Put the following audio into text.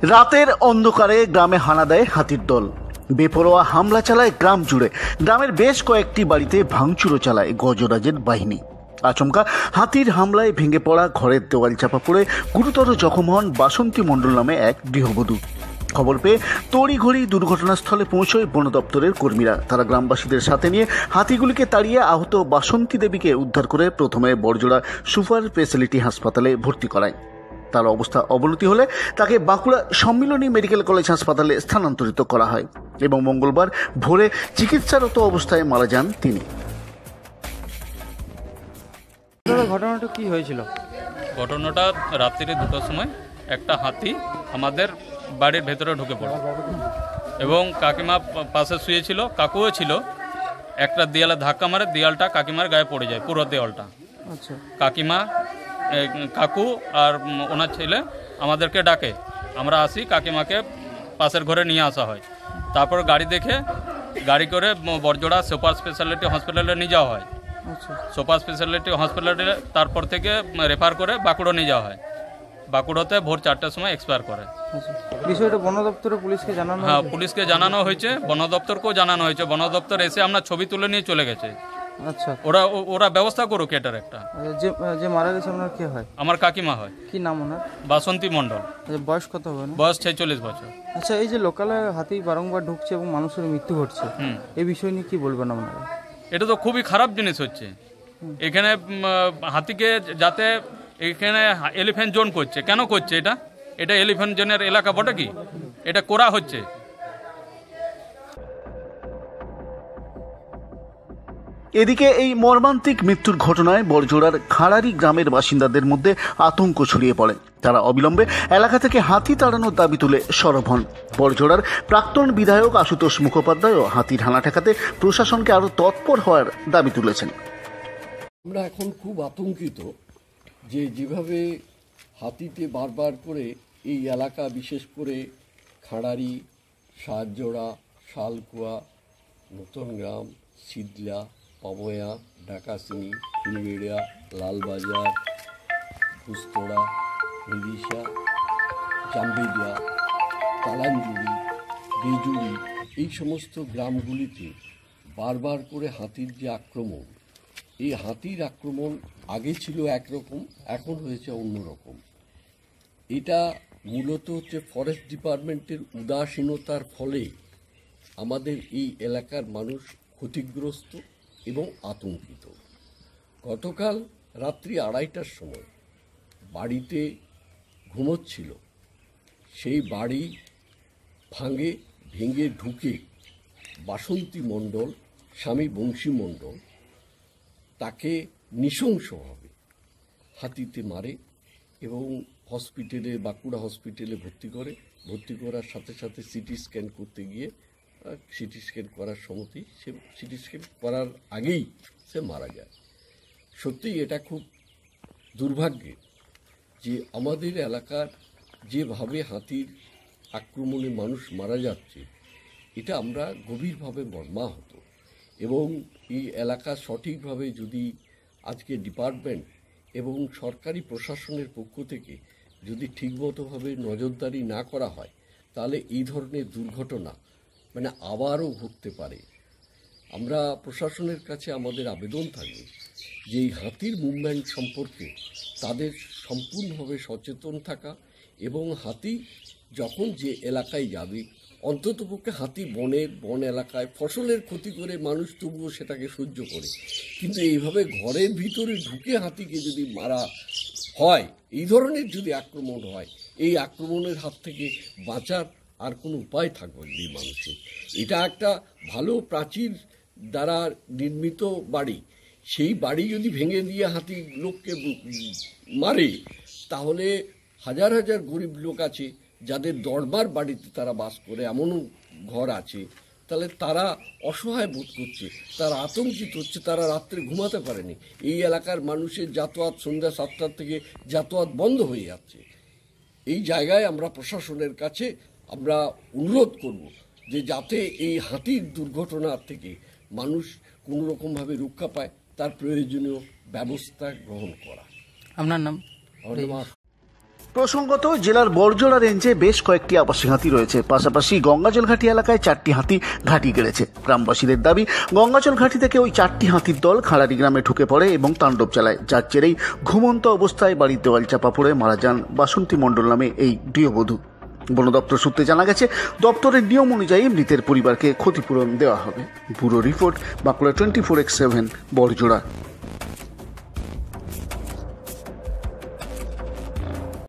রাতের অন্ধকারে গ্রামে হানা দেয় হাতির দল। বেপরোয়া হামলা চালায় গ্রাম জুড়ে। গ্রামের বেশ কয়েকটি বাড়িতে ভাঙচুরও চালায় গজরাজের বাহিনী। আচমকা হাতির হামলায় ভেঙে পড়া ঘরের দেওয়াল চাপা পড়ে গুরুতর জখম হন বাসন্তী মণ্ডল নামে এক গৃহবধূ। খবর পেয়ে তড়িঘড়ি দুর্ঘটনাস্থলে পৌঁছয় বন দপ্তরের কর্মীরা। তারা গ্রামবাসীদের সাথে নিয়ে হাতিগুলিকে তাড়িয়ে আহত বাসন্তী দেবীকে উদ্ধার করে প্রথমে বড়জোড়া সুপার স্পেশালিটি হাসপাতালে ভর্তি করায়। তার অবস্থা অবনতি হলে তাকে বাঁকুড়া সম্মিলনী মেডিকেল কলেজ হাসপাতালে স্থানান্তরিত করা হয় এবং মঙ্গলবার ভোরে চিকিৎসারত অবস্থায় মারা যান তিনি। ঘটনাটা কি হয়েছিল? ঘটনাটা রাত্রিরে 2টার সময় একটা হাতি আমাদের বাড়ির ভেতরে ঢুকে পড়ে এবং কাকিমা পাশে শুয়েছিল, কাকুও ছিল। একটা দেয়ালে ধাক্কা মারে, দেয়ালটা কাকিমার গায়ে পড়ে যায়, পুরো দেয়ালটা। আচ্ছা, কাকিমা, কাকু আর ওনার ছেলে আমাদেরকে ডাকে, আমরা আসি, কাকিমাকে পাশের ঘরে নিয়ে আসা হয়। তারপর গাড়ি করে বড়জোড়া সুপার স্পেশালিটি হসপিটালে নিয়ে যাওয়া হয়। আচ্ছা, সুপার স্পেশালিটি হসপিটালে তারপর থেকে রেফার করে বাঁকুড়া নিয়ে যাওয়া হয়। বাঁকুড়াতে ভোর 4টার সময় এক্সপায়ার করে। আচ্ছা। বিষয়টা বন দপ্তরে পুলিশকে জানানো? হ্যাঁ, পুলিশকে জানানো হয়েছে, বন দপ্তরকেও জানানো হয়েছে। বন দপ্তর এসে আমরা ছবি তুলে নিয়ে চলে গেছে। আচ্ছা, ওরা ব্যবস্থা করুক এটার একটা। যে মারা গেছে আপনার কে হয়? আমার কাকিমা হয়। কি নাম ওনার? বাসন্তী মণ্ডল। বয়স কত হবে? বয়স 46 বছর। আচ্ছা, এই যে লোকালে হাতি বারংবার ঢুকছে এবং মানুষের মৃত্যু ঘটছে, এই বিষয় নিয়ে কি বলবেন আপনারা? এটা তো খুবই খারাপ জিনিস হচ্ছে। এখানে হাতিকে যাতে এখানে এলিফ্যান্ট জোন করছে, কেন করছে? এটা এলিফ্যান্ট জোনের এলাকা বটে কি? এটা করা হচ্ছে। এদিকে এই মর্মান্তিক মৃত্যুর ঘটনায় বড়জোড়ার খাড়ারি গ্রামের বাসিন্দাদের মধ্যে আতঙ্ক ছড়িয়ে পড়ে। তারা অবিলম্বে এলাকা থেকে হাতি তাড়ানোর দাবি তুলে সরব হন। বড়জোড়ার প্রাক্তন বিধায়ক আশুতোষ মুখোপাধ্যায়ও হাতির হানা ঠেকাতে প্রশাসনকে আরও তৎপর হওয়ার দাবি তুলেছেন। আমরা এখন খুব আতঙ্কিত যেভাবে হাতিতে বারবার করে এই এলাকা, বিশেষ করে খাড়ারি, সাতজোড়া, শালকুয়া, নতুন গ্রাম, সিদলা, পাবয়া, ডাকাসিনি, ফুলবেড়িয়া, লালবাজার, পুস্তড়া, মিরিশা, জাম্বিদিয়া, তালাঞ্জুড়ি, বেজুড়ি, এই সমস্ত গ্রামগুলিতে বারবার করে হাতির যে আক্রমণ, এই হাতির আক্রমণ আগে ছিল একরকম, এখন হয়েছে অন্যরকম। এটা মূলত হচ্ছে ফরেস্ট ডিপার্টমেন্টের উদাসীনতার ফলে আমাদের এই এলাকার মানুষ ক্ষতিগ্রস্ত এবং আতঙ্কিত। গতকাল রাত্রি 2:30টার সময় বাড়িতে ঘুমোচ্ছিল, সেই বাড়ি ভেঙে ঢুকে বাসন্তী মণ্ডল, স্বামী বংশী মণ্ডল, তাকে নৃশংসভাবে হাতিতে মারে এবং বাঁকুড়া হসপিটালে ভর্তি করার সাথে সাথে সিটি স্ক্যান করতে গিয়ে সিটি স্ক্যান করার সময়তেই সিটি স্ক্যান করার আগেই সে মারা যায়। সত্যিই এটা খুব দুর্ভাগ্যের যে আমাদের এলাকার যেভাবে হাতির আক্রমণে মানুষ মারা যাচ্ছে, এটা আমরা গভীরভাবে মর্মাহত। এবং এই এলাকা সঠিকভাবে যদি আজকে ডিপার্টমেন্ট এবং সরকারি প্রশাসনের পক্ষ থেকে যদি ঠিকমতোভাবে নজরদারি না করা হয়, তাহলে এই ধরনের দুর্ঘটনা আবারও ঘটতে পারে। আমরা প্রশাসনের কাছে আমাদের আবেদন থাকবে যে এই হাতির মুভমেন্ট সম্পর্কে তাদের সম্পূর্ণভাবে সচেতন থাকা এবং হাতি যখন যে এলাকায় যাবে, অন্ততপক্ষে হাতি বন এলাকায় ফসলের ক্ষতি করে মানুষ তবুও সেটাকে সহ্য করে, কিন্তু এইভাবে ঘরের ভিতরে ঢুকে হাতিকে যদি মারা হয়, এই ধরনের যদি আক্রমণ হয়, এই আক্রমণের হাত থেকে বাঁচার আর কোনো উপায় থাকবে না মানুষের। এটা একটা ভালো প্রাচীর দ্বারা নির্মিত বাড়ি, সেই বাড়ি যদি ভেঙে দিয়ে হাতি লোককে মারে, তাহলে হাজার হাজার গরিব লোক আছে যাদের দরবার বাড়িতে তারা বাস করে, এমনও ঘর আছে, তাহলে তারা অসহায় বোধ করছে, তারা আতঙ্কিত হচ্ছে, তারা রাত্রে ঘুমাতে পারেনি। এই এলাকার মানুষের যাতায়াত সন্ধ্যা 7টার থেকে যাতায়াত বন্ধ হয়ে যাচ্ছে। এই জায়গায় আমরা প্রশাসনের কাছে আমরা অনুরোধ করব যে যাতে এই হাতির দুর্ঘটনার থেকে মানুষ কোনো রকমভাবে রক্ষা পায়, তার প্রয়োজনীয় ব্যবস্থা গ্রহণ করা। আপনার নাম? প্রসঙ্গত জেলার বড়জোড়া রেঞ্জে বেশ কয়েকটি আবাসিক হাতি রয়েছে। পাশাপাশি গঙ্গাজল ঘাটি এলাকায় 4টি হাতি ঘাঁটি গেড়েছে। গ্রামবাসীদের দাবি, গঙ্গাজল ঘাটি থেকে ওই 4টি হাতির দল খাড়ারি গ্রামে ঢুকে পড়ে এবং তাণ্ডব চালায়, যার জেরেই ঘুমন্ত অবস্থায় বাড়ির দেওয়াল চাপা পড়ে মারা যান বাসন্তী মণ্ডল নামে এই গৃহবধূ। বন দপ্তর সূত্রে জানা গেছে, দপ্তরের নিয়ম অনুযায়ী মৃতের পরিবারকে ক্ষতিপূরণ দেওয়া হবে। Bureau report, Bankura 24x7 Barjora.